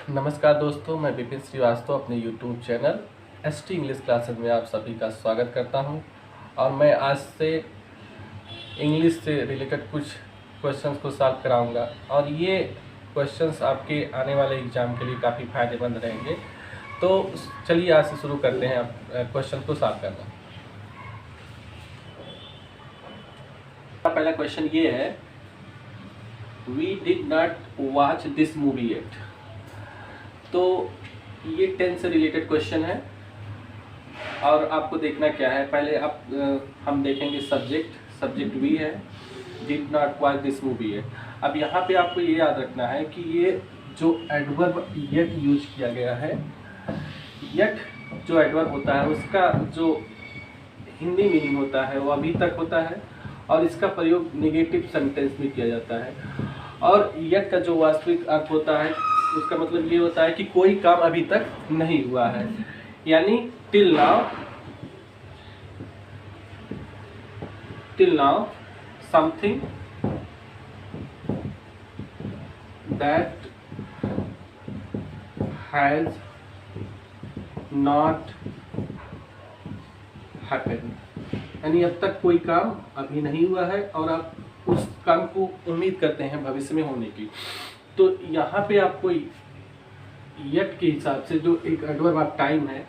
नमस्कार दोस्तों, मैं विपिन श्रीवास्तव अपने YouTube channel ST English classes में आप सभी का स्वागत करता हूं। और मैं आज से इंग्लिश से रिलेटेड कुछ क्वेश्चंस को सॉल्व कराऊंगा और ये क्वेश्चंस आपके आने वाले एग्ज़ाम के लिए काफ़ी फ़ायदेमंद रहेंगे। तो चलिए आज से शुरू करते हैं क्वेश्चन को सॉल्व करना। पहला क्वेश्चन ये है, we did not watch this movie yet. तो ये टेंस से रिलेटेड क्वेश्चन है और आपको देखना क्या है, पहले हम देखेंगे सब्जेक्ट वी है, did not watch this movie है। अब यहाँ पे आपको ये याद रखना है कि ये जो एडवर्ब येट यूज किया गया है, येट जो एडवर्ब होता है उसका जो हिंदी मीनिंग होता है वो अभी तक होता है और इसका प्रयोग नेगेटिव सेंटेंस में किया जाता है। और येट का जो वास्तविक अर्थ होता है उसका मतलब ये होता है कि कोई काम अभी तक नहीं हुआ है, यानी till now something that has not happened, यानी अब तक कोई काम अभी नहीं हुआ है और आप उस काम को उम्मीद करते हैं भविष्य में होने की। तो यहाँ पे आपको येट के हिसाब से जो एक एडवर्ब ऑफ टाइम है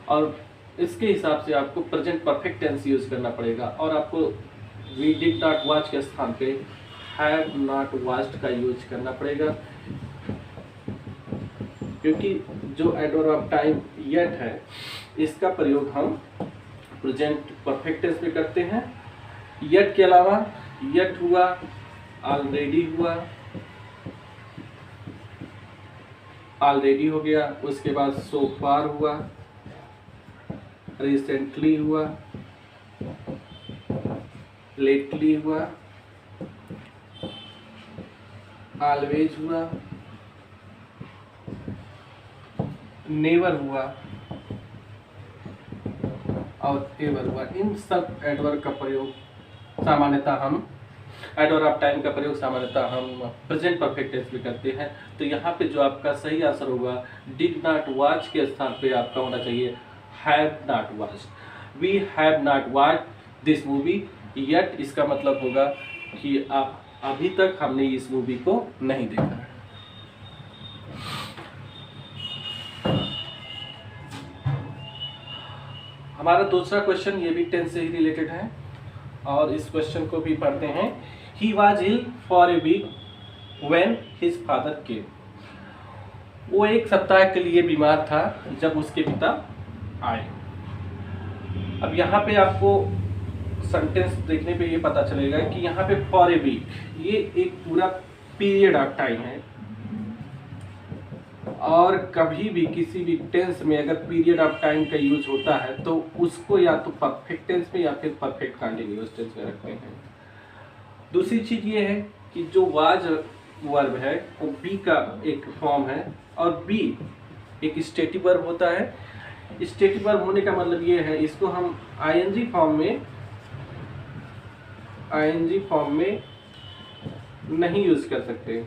और इसके हिसाब से आपको प्रेजेंट परफेक्ट टेंस यूज करना पड़ेगा और आपको वी डिड नॉट वॉच के स्थान पे हैव नॉट वॉच्ड का यूज करना पड़ेगा, क्योंकि जो एडवर्ब ऑफ टाइम येट है इसका प्रयोग हम प्रेजेंट परफेक्ट टेंस में करते हैं। येट के अलावा येट हुआ, ऑलरेडी हुआ, ऑलरेडी हो गया, उसके बाद सो फार हुआ, रिसेंटली हुआ, लेटली हुआ, ऑलवेज हुआ, नेवर हुआ और एवर हुआ। इन सब एडवर्ब का प्रयोग सामान्यतः हम एडवर्ब ऑफ टाइम का प्रयोग सामान्यतः हम प्रेजेंट परफेक्ट टेंस में करते हैं। तो यहाँ पे जो आपका सही आंसर होगा, डिड नॉट वॉच के स्थान पे आपका होना चाहिए have not watched. We have not watched this movie yet, इसका मतलब होगा कि आप अभी तक हमने इस मूवी को नहीं देखा है। हमारा दूसरा क्वेश्चन ये भी टेंस से ही रिलेटेड है और इस क्वेश्चन को भी पढ़ते हैं। He was ill for a week when his father came. वो एक सप्ताह के लिए बीमार था जब उसके पिता आए। अब यहाँ पे आपको सेंटेंस देखने पे ये पता चलेगा कि यहाँ पे फॉर ए वीक ये एक पूरा पीरियड ऑफ टाइम है और कभी भी किसी भी टेंस में अगर पीरियड ऑफ टाइम का यूज होता है तो उसको या तो परफेक्ट टेंस में या फिर परफेक्ट कंटिन्यूअस टेंस में रखते हैं। दूसरी चीज ये है कि जो वाज वर्ब है वो बी का एक फॉर्म है और बी एक स्टेटिव वर्ब होता है। स्टेटिव वर्ब होने का मतलब ये है, इसको हम आईएनजी फॉर्म में नहीं यूज कर सकते।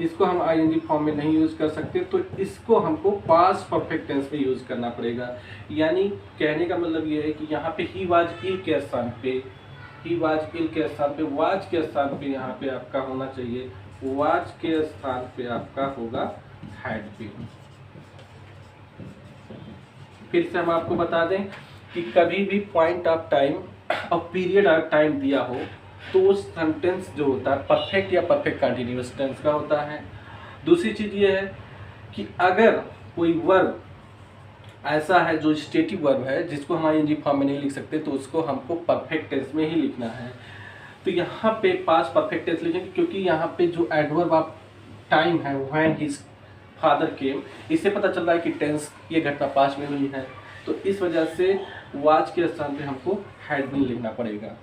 इसको हम आईएनजी फॉर्म में नहीं यूज कर सकते, तो इसको हमको पास्ट परफेक्ट टेंस में यूज करना पड़ेगा। यानी कहने का मतलब ये है कि यहाँ पे ही वाज इल के स्थान पे वाज के स्थान पे यहाँ पे आपका होना चाहिए, वाज के स्थान पे आपका होगा हैड बीन। फिर से हम आपको बता दें कि कभी भी पॉइंट ऑफ टाइम और पीरियड ऑफ टाइम दिया हो तो वो सेंटेंस जो होता है परफेक्ट या परफेक्ट कंटिन्यूअस टेंस का होता है। दूसरी चीज़ ये है कि अगर कोई वर्ब ऐसा है जो स्टेटिव वर्ब है जिसको हम आईएनजी फॉर्म में नहीं लिख सकते तो उसको हमको परफेक्ट टेंस में ही लिखना है। तो यहाँ पे पास्ट परफेक्ट टेंस लिखेंगे क्योंकि यहाँ पे जो एडवर्ब ऑफ टाइम है व्हेन हिज फादर केम, इससे पता चल रहा है कि टेंस ये घटना पास्ट में हुई है, तो इस वजह से वाज के स्थान पे हमको हैड बीन लिखना पड़ेगा।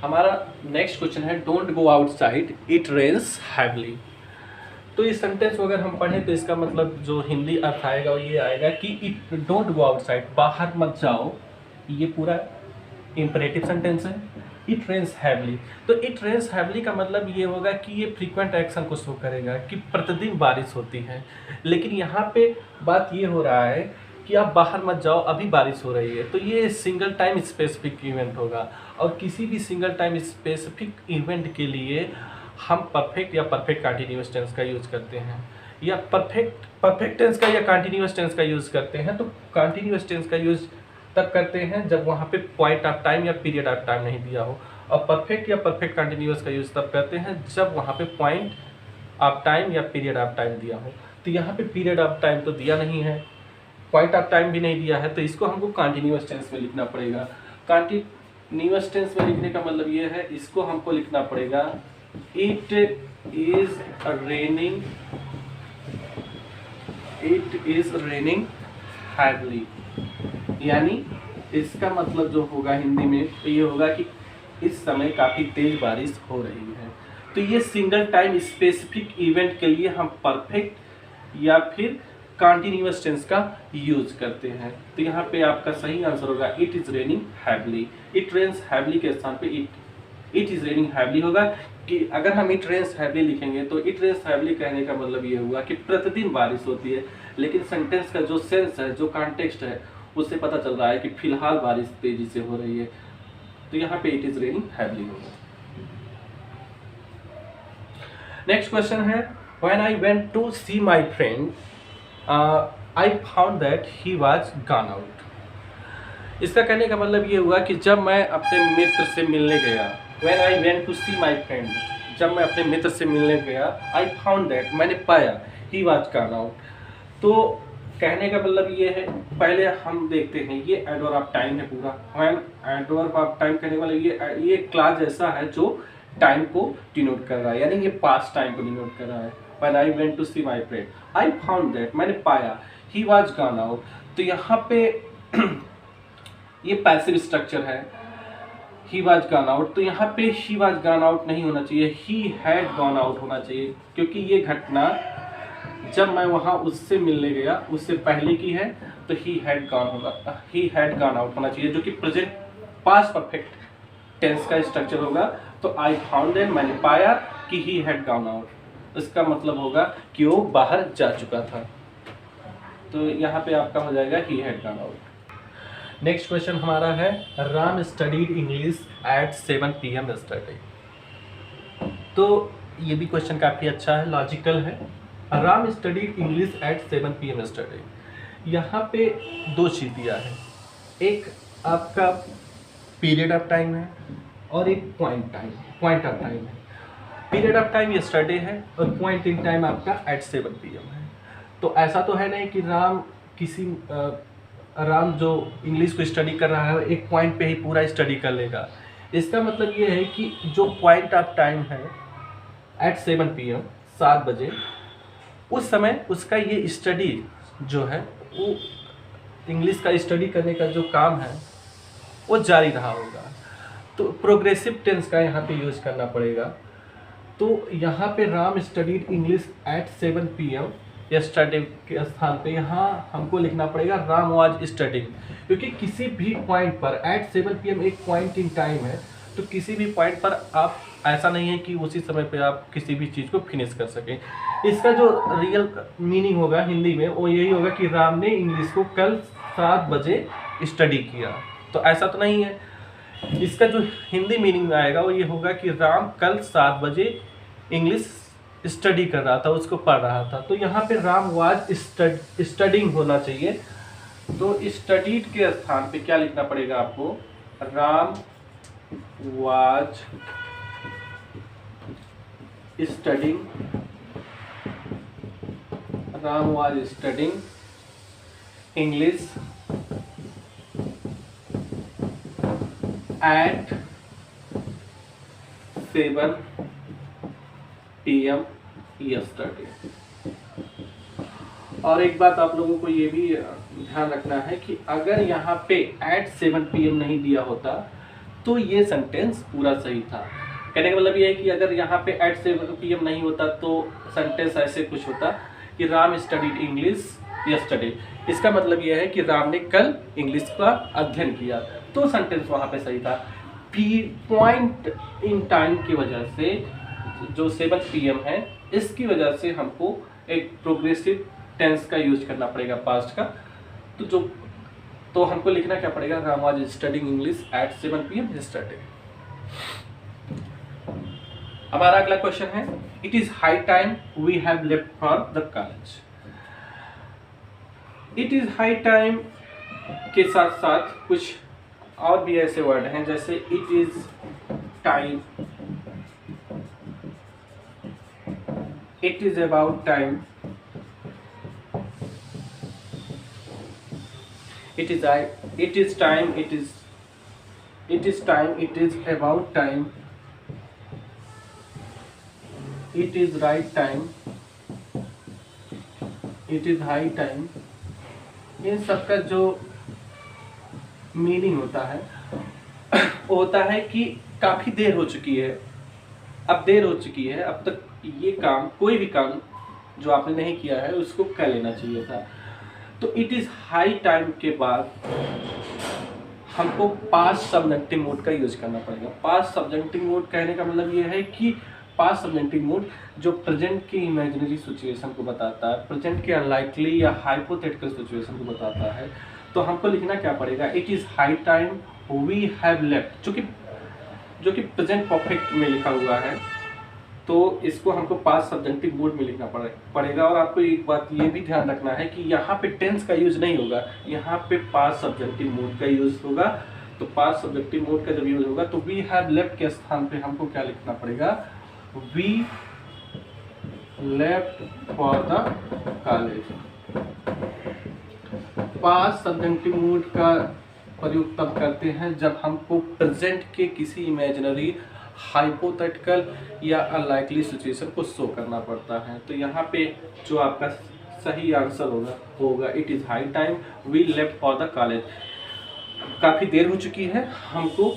हमारा नेक्स्ट क्वेश्चन है, don't go outside it rains heavily. तो इस सेंटेंस को अगर हम पढ़ें तो इसका मतलब जो हिंदी अर्थ आएगा वो ये आएगा कि इट डोंट गो आउटसाइड, बाहर मत जाओ। ये पूरा इम्परेटिव सेंटेंस है इट रेन्स हैवली। तो इट रेन्स हैवली का मतलब ये होगा कि ये फ्रीक्वेंट एक्शन को शो करेगा कि प्रतिदिन बारिश होती है। लेकिन यहाँ पे बात ये हो रहा है कि आप बाहर मत जाओ, अभी बारिश हो रही है, तो ये सिंगल टाइम स्पेसिफिक इवेंट होगा। और किसी भी सिंगल टाइम स्पेसिफिक इवेंट के लिए हम परफेक्ट या परफेक्ट कंटिन्यूअस टेंस का यूज़ करते हैं, या परफेक्ट टेंस का या कंटिन्यूअस टेंस का यूज़ करते हैं। तो कंटिन्यूअस टेंस का यूज़ तब करते हैं जब वहाँ पे पॉइंट ऑफ टाइम या पीरियड ऑफ टाइम नहीं दिया हो, और परफेक्ट या परफेक्ट कंटिन्यूअस का यूज़ तब करते हैं जब वहाँ पे पॉइंट ऑफ टाइम या पीरियड ऑफ टाइम दिया हो। तो यहाँ पे पीरियड ऑफ टाइम तो दिया नहीं है, पॉइंट ऑफ टाइम भी नहीं दिया है, तो इसको हमको कंटिन्यूअस टेंस में लिखना पड़ेगा। कंटिन्यूअस टेंस में लिखने का मतलब ये है, इसको हमको लिखना पड़ेगा इट इज रेनिंग हैवली। यानी इसका मतलब जो होगा हिंदी में तो ये होगा कि इस समय काफ़ी तेज बारिश हो रही है। तो ये सिंगल टाइम स्पेसिफिक इवेंट के लिए हम परफेक्ट या फिर कंटिन्यूअस टेंस का यूज करते हैं। तो यहाँ पे आपका सही आंसर होगा it is raining heavily. It rains heavily के स्थान पे इट इज़ रेनिंग हैवली होगा। कि अगर हम इट रेन्स हैवली लिखेंगे तो इट रेन्स हैवली कहने का मतलब ये हुआ कि प्रतिदिन बारिश होती है, लेकिन सेंटेंस का जो सेंस है, जो कॉन्टेक्स्ट है, उससे पता चल रहा है कि फिलहाल बारिश तेजी से हो रही है। तो यहाँ पे इट इज रेनिंग हैवली होगा। नेक्स्ट क्वेश्चन है when I went to see my friend I found that he was gone out. इसका कहने का मतलब ये हुआ कि जब मैं अपने मित्र से मिलने गया, when I went to see my friend, जब मैं अपने मित्र से मिलने गया, आई फाउंड दैट, मैंने पाया, ही वाज गॉन आउट। तो कहने का मतलब ये है, पहले हम देखते हैं ये एडवर्ब ऑफ टाइम है पूरा। व्हेन एडवर्ब ऑफ टाइम कहने का मतलब ये क्लॉज ऐसा है जो टाइम को डिनोट कर रहा है, यानी ये पास्ट टाइम को डिनोट कर रहा है। When I went to see my friend I found that, मैंने पाया, ही वाज गॉन आउट। तो यहाँ पे ये पैसिव स्ट्रक्चर है, ही वाज गॉन आउट। तो यहाँ पे ही वाज गॉन आउट नहीं होना चाहिए, ही हैड गॉन आउट होना चाहिए, क्योंकि ये घटना जब मैं वहाँ उससे मिलने गया उससे पहले की है। तो ही हैड गॉन आउट होना चाहिए, जो कि प्रेजेंट पास्ट परफेक्ट टेंस का स्ट्रक्चर होगा। तो आई फाउंड दैट, मैंने पाया कि ही हैड गॉन आउट, इसका मतलब होगा कि वो बाहर जा चुका था। तो यहाँ पे आपका हो जाएगा he had gone out. Next question हमारा है Ram studied English at 7 PM yesterday। तो ये भी क्वेश्चन काफ़ी अच्छा है, लॉजिकल है। Ram studied English at 7 PM yesterday। यहाँ पे दो चीज़ दिया है, एक आपका पीरियड ऑफ टाइम है और एक पॉइंट ऑफ टाइम है। पीरियड ऑफ टाइम यस्टरडे है और पॉइंट इन टाइम आपका एट 7 PM है। तो ऐसा तो है नहीं कि राम जो इंग्लिश को स्टडी कर रहा है एक पॉइंट पे ही पूरा स्टडी कर लेगा। इसका मतलब ये है कि जो पॉइंट ऑफ टाइम है एट 7 PM 7 बजे, उस समय उसका ये स्टडी जो है वो इंग्लिश का स्टडी करने का जो काम है वो जारी रहा होगा। तो प्रोग्रेसिव टेंस का यहाँ पे यूज करना पड़ेगा। तो यहाँ पे Ram studied English at 7 PM yesterday के स्थान पे यहाँ हमको लिखना पड़ेगा राम वाज स्टडिंग, क्योंकि किसी भी पॉइंट पर एट 7 PM एक पॉइंट इन टाइम है। तो किसी भी पॉइंट पर आप ऐसा नहीं है कि उसी समय पे आप किसी भी चीज़ को फिनिश कर सकें। इसका जो रियल मीनिंग होगा हिंदी में वो यही होगा कि राम ने इंग्लिश को कल 7 बजे स्टडी किया। तो ऐसा तो नहीं है, इसका जो हिंदी मीनिंग में आएगा वो ये होगा कि राम कल 7 बजे इंग्लिश स्टडी कर रहा था, उसको पढ़ रहा था। तो यहाँ पे राम वाज स्टडिंग होना चाहिए। तो स्टडीड के स्थान पे क्या लिखना पड़ेगा आपको, Ram was studying English at 7 PM yesterday। और एक बात आप लोगों को ये भी ध्यान रखना है कि अगर यहाँ पे एट 7 PM नहीं दिया होता तो ये सेंटेंस पूरा सही था। कहने का मतलब ये है कि अगर यहाँ पे एट 7 PM नहीं होता तो सेंटेंस ऐसे कुछ होता कि राम स्टडीड इंग्लिश यस्टरडे। इसका मतलब ये है कि राम ने कल इंग्लिश का अध्ययन किया, तो सेंटेंस वहाँ पे सही था। पॉइंट इन टाइम की वजह से जो 7 PM है, इसकी वजह से हमको एक प्रोग्रेसिव टेंस का यूज करना पड़ेगा पास्ट का। तो हमको लिखना क्या पड़ेगा, Ram was studying English at 7 PM yesterday. हमारा अगला क्वेश्चन है, it is high time we have left for the college. It is high time के साथ साथ कुछ और भी ऐसे वर्ड हैं, जैसे it is time, it is about time, it is time, it is time, it is about time, it is right time, it is high time। इन सब का जो मीनिंग होता है वो होता है कि काफी देर हो चुकी है, अब देर हो चुकी है, अब तक ये काम, कोई भी काम जो आपने नहीं किया है उसको कर लेना चाहिए था। तो इट इज हाई टाइम के बाद हमको पास्ट सबजंक्टिव मोड का यूज करना पड़ेगा। पास्ट सबजंक्टिव मोड कहने का मतलब ये है कि पास्ट सबजंक्टिव मोड जो प्रेजेंट की इमेजिनरी सिचुएशन को बताता है, प्रेजेंट के अनलाइकली या हाइपोथेटिकल सिचुएशन को बताता है। तो हमको लिखना क्या पड़ेगा, it is high time we have left, जो कि प्रेजेंट परफेक्ट में लिखा हुआ है, तो इसको हमको पास्ट सब्जेक्टिव मोड में लिखना पड़ेगा। और आपको एक बात ये भी ध्यान रखना है कि यहाँ पे टेंस का यूज नहीं होगा, यहाँ पे पास्ट सब्जेक्टिव मोड का यूज होगा। तो पास्ट सब्जेक्टिव मोड का जब यूज होगा तो वी हैव लेफ्ट के स्थान पे हमको क्या लिखना पड़ेगा, we left for the college. Past subjective mode का प्रयोग तब करते हैं जब हमको प्रेजेंट के किसी इमेजिनरी, हाइपोथेटिकल या अनलाइकली सिचुएशन को शो करना पड़ता है। तो यहाँ पे जो आपका सही आंसर होगा it is high time we left for the college. काफ़ी देर हो चुकी है, हमको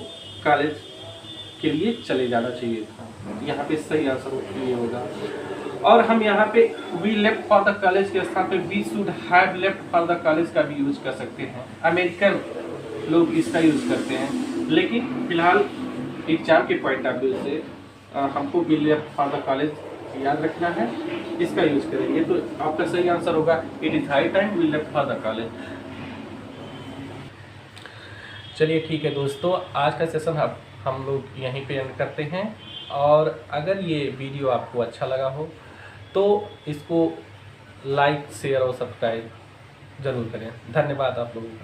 कॉलेज के लिए चले जाना चाहिए था। यहाँ पे सही आंसर ये होगा। और हम यहाँ पे we left for the college के स्थान पे we should have left for the college का भी यूज कर सकते हैं। अमेरिकन लोग इसका यूज करते हैं, लेकिन फिलहाल एग्जाम के पॉइंट ऑफ व्यू से हमको we left for the college याद रखना है, इसका यूज करेंगे। तो आपका सही आंसर होगा it is high time we left for the college. चलिए ठीक है दोस्तों, आज का सेशन हम लोग यहीं पे एंड करते हैं। और अगर ये वीडियो आपको अच्छा लगा हो तो इसको लाइक, शेयर और सब्सक्राइब जरूर करें। धन्यवाद आप लोगों का।